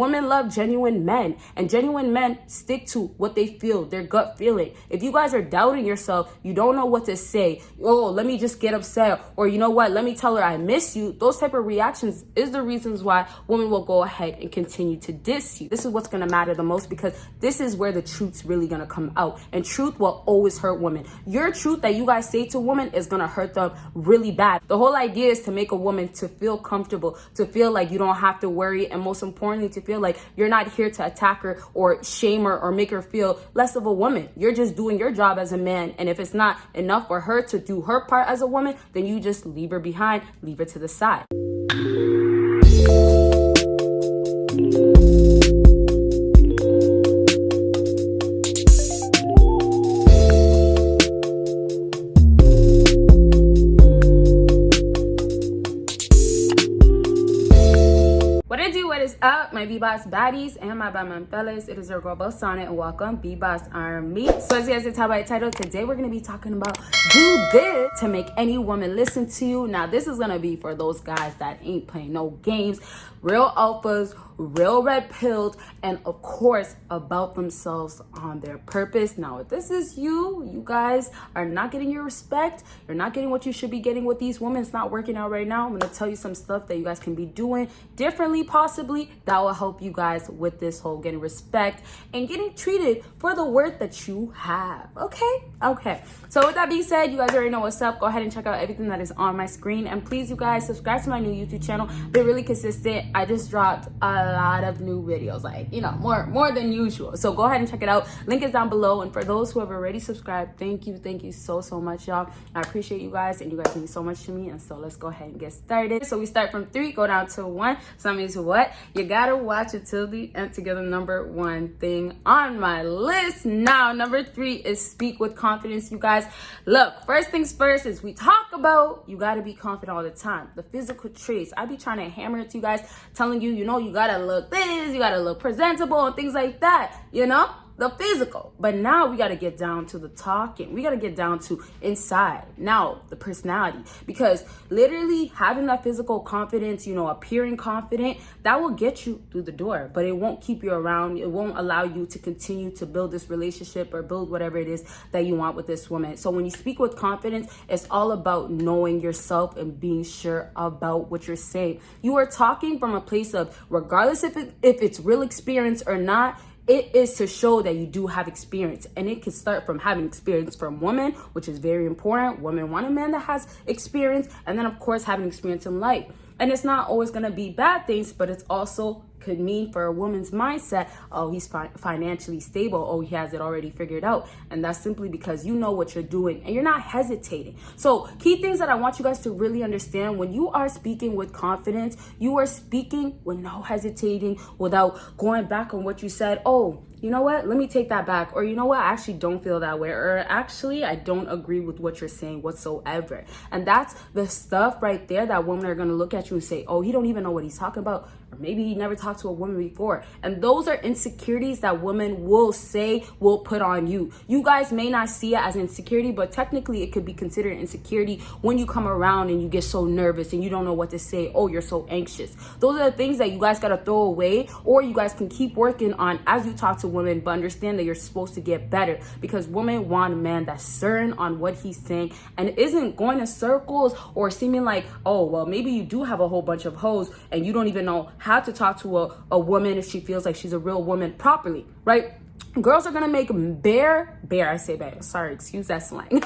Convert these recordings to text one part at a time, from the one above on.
Women love genuine men, and genuine men stick to what they feel, their gut feeling. If you guys are doubting yourself, you don't know what to say, oh, let me just get upset, or you know what, let me tell her I miss you, those type of reactions is the reasons why women will go ahead and continue to diss you. This is what's going to matter the most, because this is where the truth's really going to come out, and truth will always hurt women. Your truth that you guys say to women is going to hurt them really bad. The whole idea is to make a woman to feel comfortable, to feel like you don't have to worry, and most importantly, to feel like you're not here to attack her or shame her or make her feel less of a woman. You're just doing your job as a man, and if it's not enough for her to do her part as a woman, then you just leave her behind, leave her to the side. What is up, my BBossBaddies and my Batman fellas? It is your girl Bosana, and welcome BBossArmy. So as you guys can tell by the title, today we're going to be talking about do this to make any woman listen to you. Now this is going to be for those guys that ain't playing no games, real alphas, real red pilled, and of course about themselves on their purpose. Now if this is you guys are not getting your respect, you're not getting what you should be getting with these women. It's not working out right now. I'm going to tell you some stuff that you guys can be doing differently, possibly, that will help you guys with this whole getting respect and getting treated for the worth that you have. Okay, so with that being said, you guys already know what's up. Go ahead and check out everything that is on my screen, and please, you guys, subscribe to my new YouTube channel. They're really consistent. I just dropped a lot of new videos, like, you know, more than usual, so go ahead and check it out. Link is down below. And for those who have already subscribed, thank you so much, y'all. I appreciate you guys, and you guys mean so much to me. And so let's go ahead and get started. So we start from 3, go down to 1. So that means what? You gotta watch it till the end to get the number 1 thing on my list. Now number 3 is speak with confidence. You guys, look, first things first is we talk about you gotta be confident all the time. The physical traits, I be trying to hammer it to you guys, telling you, you know, you gotta look this, you gotta look presentable and things like that, you know, the physical. But now we got to get down to the talking. We got to get down to inside now, the personality, because literally having that physical confidence, you know, appearing confident, that will get you through the door, but it won't keep you around. It won't allow you to continue to build this relationship or build whatever it is that you want with this woman. So when you speak with confidence, it's all about knowing yourself and being sure about what you're saying. You are talking from a place of, regardless if it's real experience or not, it is to show that you do have experience. And it can start from having experience from women, which is very important. Women want a man that has experience, and then of course having experience in life. And it's not always going to be bad things, but it's also could mean for a woman's mindset, oh, he's financially stable, oh, he has it already figured out. And that's simply because you know what you're doing and you're not hesitating. So key things that I want you guys to really understand: when you are speaking with confidence, you are speaking with no hesitating, without going back on what you said. Oh, you know what, let me take that back. Or you know what, I actually don't feel that way. Or actually, I don't agree with what you're saying whatsoever. And that's the stuff right there that women are going to look at you and say, oh, he don't even know what he's talking about. Or maybe he never talked to a woman before. And those are insecurities that women will say, will put on you. You guys may not see it as insecurity, but technically it could be considered insecurity when you come around and you get so nervous and you don't know what to say. Oh, you're so anxious. Those are the things that you guys got to throw away, or you guys can keep working on as you talk to women, but understand that you're supposed to get better, because women want a man that's certain on what he's saying and isn't going in circles or seeming like, oh, well, maybe you do have a whole bunch of hoes and you don't even know how to talk to a woman if she feels like she's a real woman properly, right? Girls are gonna make excuse that slang.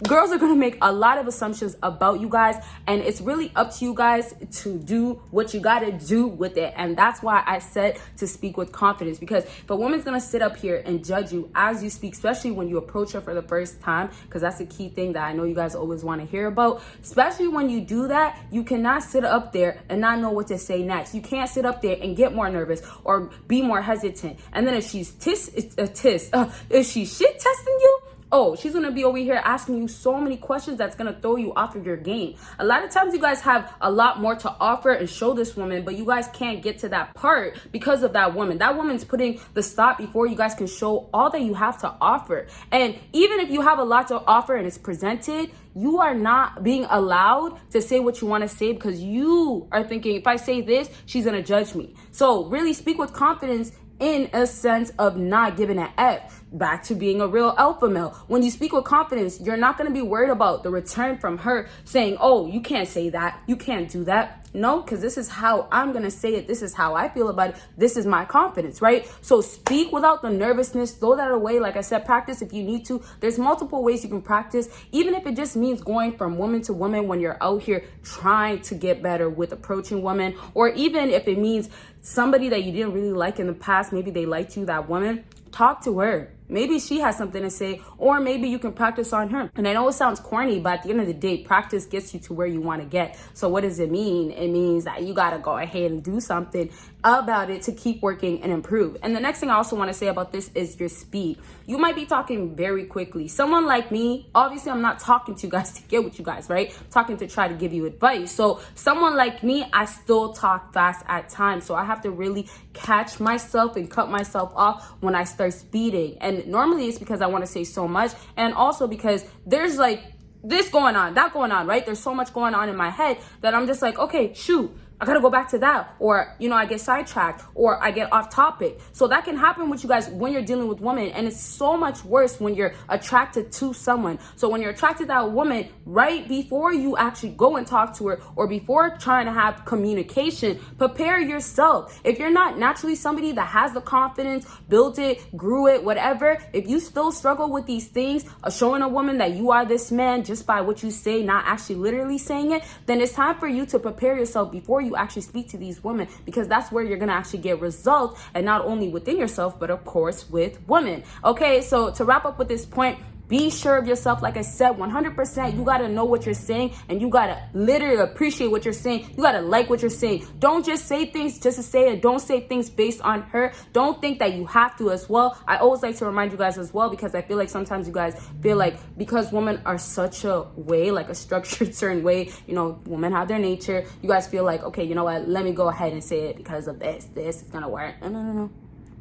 Girls are gonna make a lot of assumptions about you guys, and it's really up to you guys to do what you gotta do with it. And that's why I said to speak with confidence, because if a woman's gonna sit up here and judge you as you speak, especially when you approach her for the first time, because that's a key thing that I know you guys always want to hear about, especially when you do that, you cannot sit up there and not know what to say next. You can't sit up there and get more nervous or be more hesitant. And then if she's if she's shit testing you, oh, she's gonna be over here asking you so many questions that's gonna throw you off of your game. A lot of times you guys have a lot more to offer and show this woman, but you guys can't get to that part because of that woman. That woman's putting the stop before you guys can show all that you have to offer. And even if you have a lot to offer and it's presented, you are not being allowed to say what you want to say because you are thinking, if I say this, she's gonna judge me. So really speak with confidence in a sense of not giving an F. Back to being a real alpha male. When you speak with confidence, you're not going to be worried about the return from her saying, oh, you can't say that, you can't do that. No, because this is how I'm going to say it. This is how I feel about it. This is my confidence, right? So speak without the nervousness. Throw that away. Like I said, practice if you need to. There's multiple ways you can practice, even if it just means going from woman to woman when you're out here trying to get better with approaching women, or even if it means somebody that you didn't really like in the past, maybe they liked you, that woman, talk to her. Maybe she has something to say, or maybe you can practice on her. And I know it sounds corny, but at the end of the day, practice gets you to where you want to get. So what does it mean? It means that you got to go ahead and do something about it to keep working and improve. And the next thing I also want to say about this is your speed. You might be talking very quickly. Someone like me, obviously I'm not talking to you guys to get with you guys, right? I'm talking to try to give you advice. So someone like me, I still talk fast at times. So I have to really catch myself and cut myself off when I start speeding. And normally it's because I want to say so much, and also because there's like this going on, that going on, right? There's so much going on in my head that I'm just like, okay, shoot, I gotta go back to that, or I get sidetracked, or I get off topic. So that can happen with you guys when you're dealing with women, and it's so much worse when you're attracted to someone. So when you're attracted to that woman, right before you actually go and talk to her, or before trying to have communication, prepare yourself. If you're not naturally somebody that has the confidence, built it, grew it, whatever, if you still struggle with these things, showing a woman that you are this man just by what you say, not actually literally saying it, then it's time for you to prepare yourself before you actually speak to these women, because that's where you're gonna actually get results, and not only within yourself, but of course with women. Okay, so to wrap up with this point, be sure of yourself. Like I said, 100%, you gotta know what you're saying, and you gotta literally appreciate what you're saying. You gotta like what you're saying. Don't just say things just to say it. Don't say things based on her. Don't think that you have to as well. I always like to remind you guys as well, because I feel like sometimes you guys feel like because women are such a way, like a structured certain way, women have their nature. You guys feel like, okay, you know what? Let me go ahead and say it because of this is gonna work. No.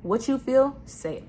What you feel, say it.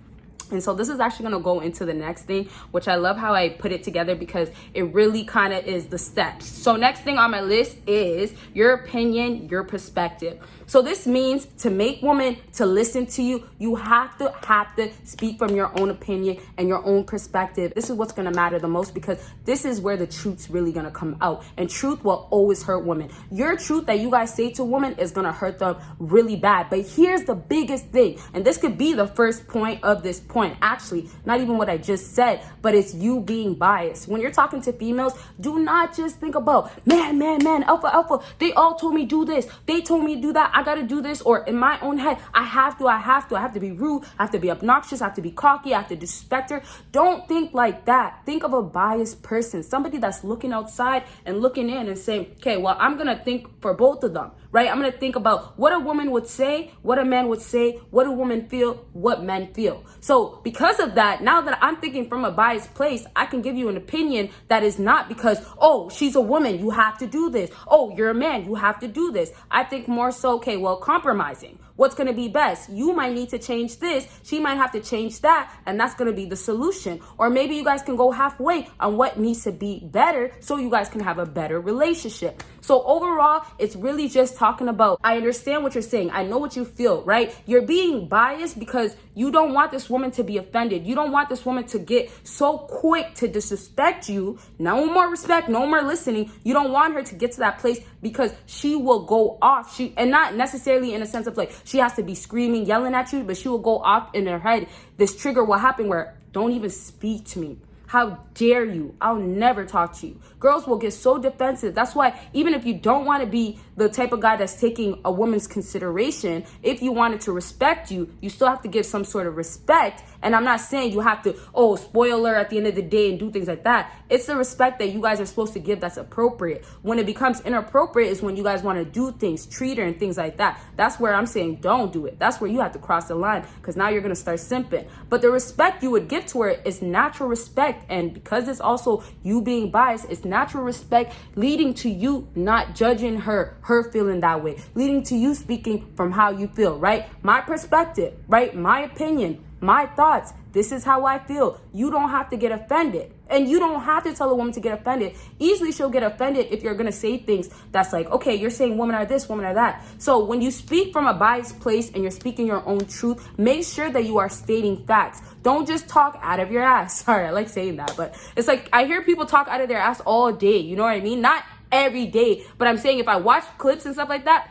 And so this is actually going to go into the next thing, which I love how I put it together because it really kind of is the steps. So next thing on my list is your opinion, your perspective. So this means to make women to listen to you, you have to speak from your own opinion and your own perspective. This is what's going to matter the most, because this is where the truth's really going to come out. And truth will always hurt women. Your truth that you guys say to women is going to hurt them really bad. But here's the biggest thing, and this could be the first point of this point. Actually, not even what I just said, but it's you being biased. When you're talking to females, do not just think about man, alpha. They all told me do this. They told me do that. I gotta do this. Or in my own head, I have to be rude. I have to be obnoxious. I have to be cocky. I have to disrespect her. Don't think like that. Think of a biased person, somebody that's looking outside and looking in and saying, okay, well, I'm gonna think for both of them, right? I'm gonna think about what a woman would say, what a man would say, what a woman feel, what men feel. So because of that, now that I'm thinking from a biased place, I can give you an opinion that is not because, oh, she's a woman, you have to do this. Oh, you're a man, you have to do this. I think more so, okay, well, compromising. What's going to be best? You might need to change this. She might have to change that. And that's going to be the solution. Or maybe you guys can go halfway on what needs to be better so you guys can have a better relationship. So overall, it's really just talking about, I understand what you're saying. I know what you feel, right? You're being biased because you don't want this woman to be offended. You don't want this woman to get so quick to disrespect you. No more respect, no more listening. You don't want her to get to that place because she will go off. And not necessarily in a sense of like, she has to be screaming, yelling at you, but she will go off in her head. This trigger will happen where, don't even speak to me. How dare you? I'll never talk to you. Girls will get so defensive. That's why even if you don't want to be the type of guy that's taking a woman's consideration, if you wanted to respect you, you still have to give some sort of respect. And I'm not saying you have to, spoil her at the end of the day and do things like that. It's the respect that you guys are supposed to give that's appropriate. When it becomes inappropriate is when you guys want to do things, treat her and things like that. That's where I'm saying don't do it. That's where you have to cross the line, because now you're going to start simping. But the respect you would give to her is natural respect. And because it's also you being biased, it's natural respect leading to you not judging her feeling that way, leading to you speaking from how you feel, right? My perspective, right? My opinion, my thoughts. This is how I feel. You don't have to get offended. And you don't have to tell a woman to get offended. Easily she'll get offended if you're going to say things that's like, okay, you're saying women are this, women are that. So when you speak from a biased place and you're speaking your own truth, make sure that you are stating facts. Don't just talk out of your ass. Sorry, I like saying that, but it's like I hear people talk out of their ass all day. You know what I mean? Not every day, but I'm saying if I watch clips and stuff like that,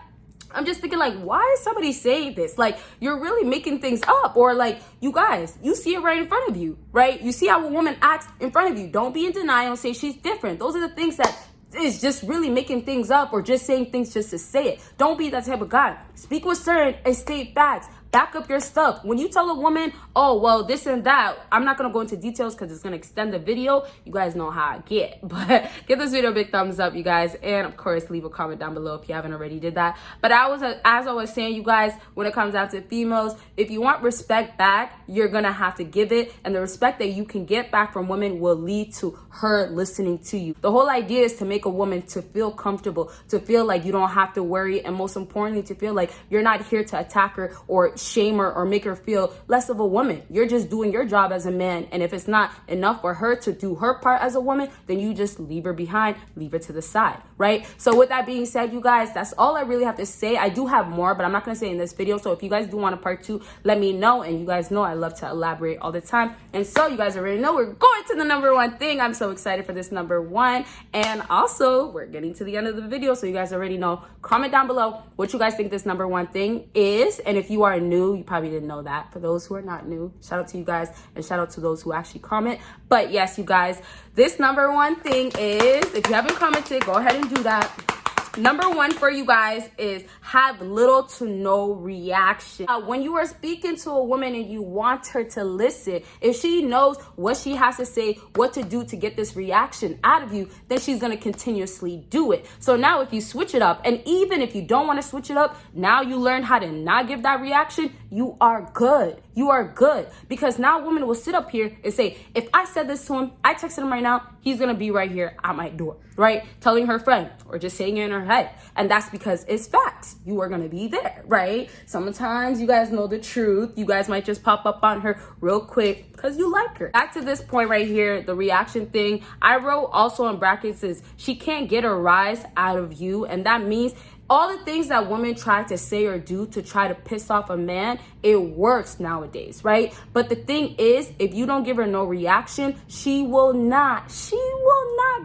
I'm just thinking like, why is somebody saying this? Like, you're really making things up. Or like, you guys, you see it right in front of you, right? You see how a woman acts in front of you. Don't be in denial and say she's different. Those are the things that is just really making things up or just saying things just to say it. Don't be that type of guy. Speak with certainty and state facts. Back up your stuff. When you tell a woman, oh, well, this and that, I'm not going to go into details because it's going to extend the video. You guys know how I get. But give this video a big thumbs up, you guys. And, of course, leave a comment down below if you haven't already did that. But as I was saying, you guys, when it comes down to females, if you want respect back, you're going to have to give it. And the respect that you can get back from women will lead to her listening to you. The whole idea is to make a woman to feel comfortable, to feel like you don't have to worry. And most importantly, to feel like you're not here to attack her or shame her or make her feel less of a woman. You're just doing your job as a man. And if it's not enough for her to do her part as a woman, then you just leave her behind, leave her to the side, right? So with that being said, you guys, that's all I really have to say. I do have more, but I'm not going to say in this video. So if you guys do want a part 2, let me know. And you guys know I love to elaborate all the time. And so you guys already know we're going to the number 1 thing. I'm so excited for this number 1. And also we're getting to the end of the video. So you guys already know. Comment down below what you guys think this number 1 thing is. And if you are new, you probably didn't know that. For those who are not new, shout out to you guys and shout out to those who actually comment. But yes, you guys, this number 1 thing is, if you haven't commented, go ahead and do that. Number 1 for you guys is have little to no reaction. When you are speaking to a woman and you want her to listen, if she knows what she has to say, what to do to get this reaction out of you, then she's going to continuously do it. So now if you switch it up, and even if you don't want to switch it up, now you learn how to not give that reaction, you are good. You are good. Because now women will sit up here and say, if I said this to him, I texted him right now, he's going to be right here at my door, right? Telling her friend or just saying it in her head. And that's because it's facts. You are going to be there, right? Sometimes you guys know the truth. You guys might just pop up on her real quick because you like her. Back to this point right here, the reaction thing. I wrote also in brackets is she can't get a rise out of you. And that means all the things that women try to say or do to try to piss off a man, it works nowadays, right? But the thing is, if you don't give her no reaction, she will not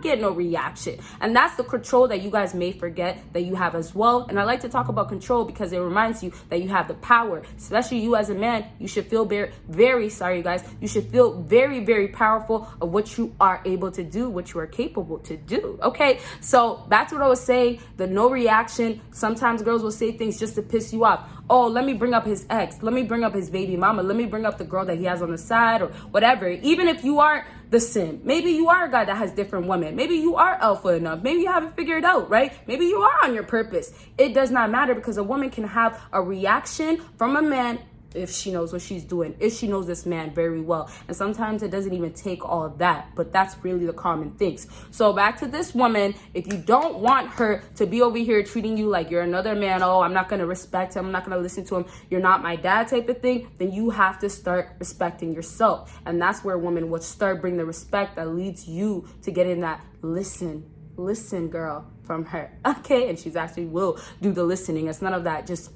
get no reaction. And that's the control that you guys may forget that you have as well. And I like to talk about control because it reminds you that you have the power, especially you as a man. You should feel you should feel very, very powerful of what you are able to do, what you are capable to do. Okay, so back to what I was saying, the no reaction. Sometimes girls will say things just to piss you off. Oh, let me bring up his ex. Let me bring up his baby mama. Let me bring up the girl that he has on the side or whatever. Even if you aren't the sim, maybe you are a guy that has different women. Maybe you are alpha enough. Maybe you haven't figured out, right? Maybe you are on your purpose. It does not matter because a woman can have a reaction from a man if she knows what she's doing, if she knows this man very well. And sometimes it doesn't even take all of that, but that's really the common things. So back to this woman, if you don't want her to be over here treating you like you're another man, oh, I'm not going to respect him, I'm not going to listen to him, you're not my dad type of thing, then you have to start respecting yourself. And that's where women will start bringing the respect that leads you to get in that listen girl from her. Okay, and she's actually will do the listening. It's none of that just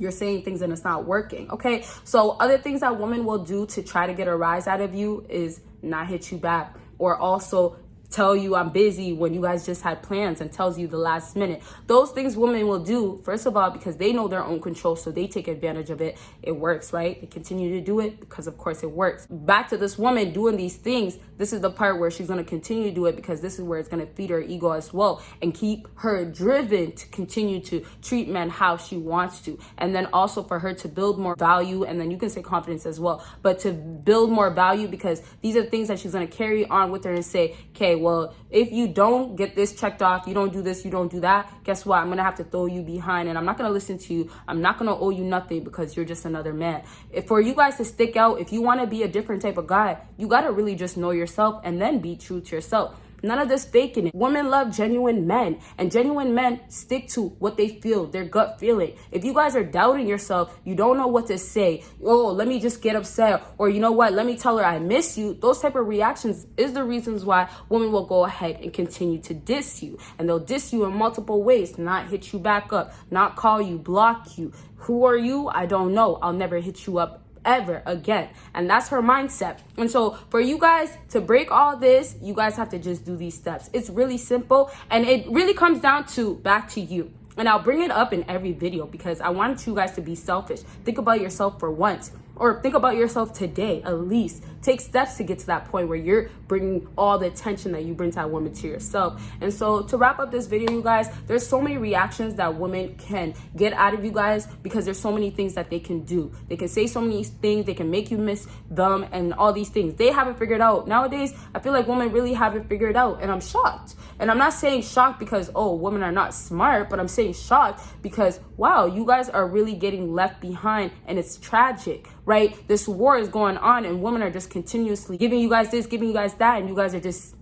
you're saying things and it's not working. Okay, so other things that women will do to try to get a rise out of you is not hit you back, or also tell you I'm busy when you guys just had plans and tells you the last minute. Those things women will do, first of all, because they know their own control, so they take advantage of it. It works, right? They continue to do it because, of course, it works. Back to this woman doing these things, this is the part where she's going to continue to do it because this is where it's going to feed her ego as well and keep her driven to continue to treat men how she wants to. And then also for her to build more value, and then you can say confidence as well, but to build more value, because these are things that she's going to carry on with her and say, okay, well, if you don't get this checked off, you don't do this, you don't do that, guess what? I'm going to have to throw you behind, and I'm not going to listen to you. I'm not going to owe you nothing because you're just another man. If for you guys to stick out, if you want to be a different type of guy, you got to really just know yourself and then be true to yourself. None of this faking it. Women love genuine men, and genuine men stick to what they feel, their gut feeling. If you guys are doubting yourself, you don't know what to say, oh, let me just get upset, or you know what, let me tell her I miss you, those type of reactions is the reasons why women will go ahead and continue to diss you. And they'll diss you in multiple ways, not hit you back up, not call you, block you. Who are you? I don't know. I'll never hit you up ever again. And that's her mindset. And so for you guys to break all this, you guys have to just do these steps. It's really simple, and it really comes down to back to you. And I'll bring it up in every video because I want you guys to be selfish. Think about yourself for once, or think about yourself today at least. Take steps to get to that point where you're bringing all the attention that you bring to that woman to yourself. And so to wrap up this video, you guys, there's so many reactions that women can get out of you guys because there's so many things that they can do. They can say so many things, they can make you miss them, and all these things. They haven't figured out. Nowadays, I feel like women really haven't figured out, and I'm shocked. And I'm not saying shocked because, oh, women are not smart, but I'm saying shocked because, wow, you guys are really getting left behind, and it's tragic, right? This war is going on, and women are just continuously giving you guys this, giving you guys that, and you guys are just,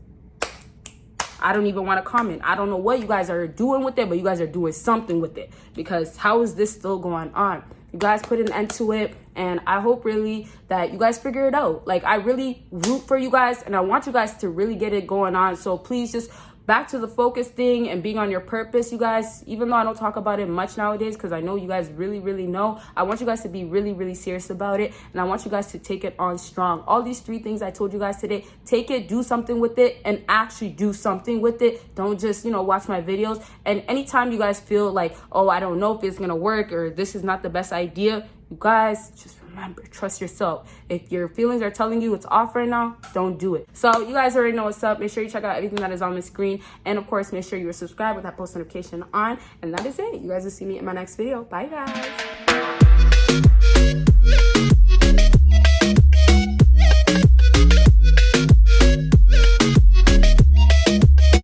I don't even want to comment. I don't know what you guys are doing with it, but you guys are doing something with it, because how is this still going on? You guys put an end to it, and I hope really that you guys figure it out. Like, I really root for you guys, and I want you guys to really get it going on. So please just back to the focus thing and being on your purpose, you guys. Even though I don't talk about it much nowadays because I know you guys really know, I want you guys to be really serious about it, and I want you guys to take it on strong. All these 3 things I told you guys today, take it, do something with it, and actually do something with it. Don't just, watch my videos. And anytime you guys feel like, oh, I don't know if it's gonna work, or this is not the best idea, you guys just remember, trust yourself. If your feelings are telling you it's off right now, don't do it. So you guys already know what's up. Make sure you check out everything that is on the screen, and of course make sure you are subscribed with that post notification on. And that is it. You guys will see me in my next video. Bye guys.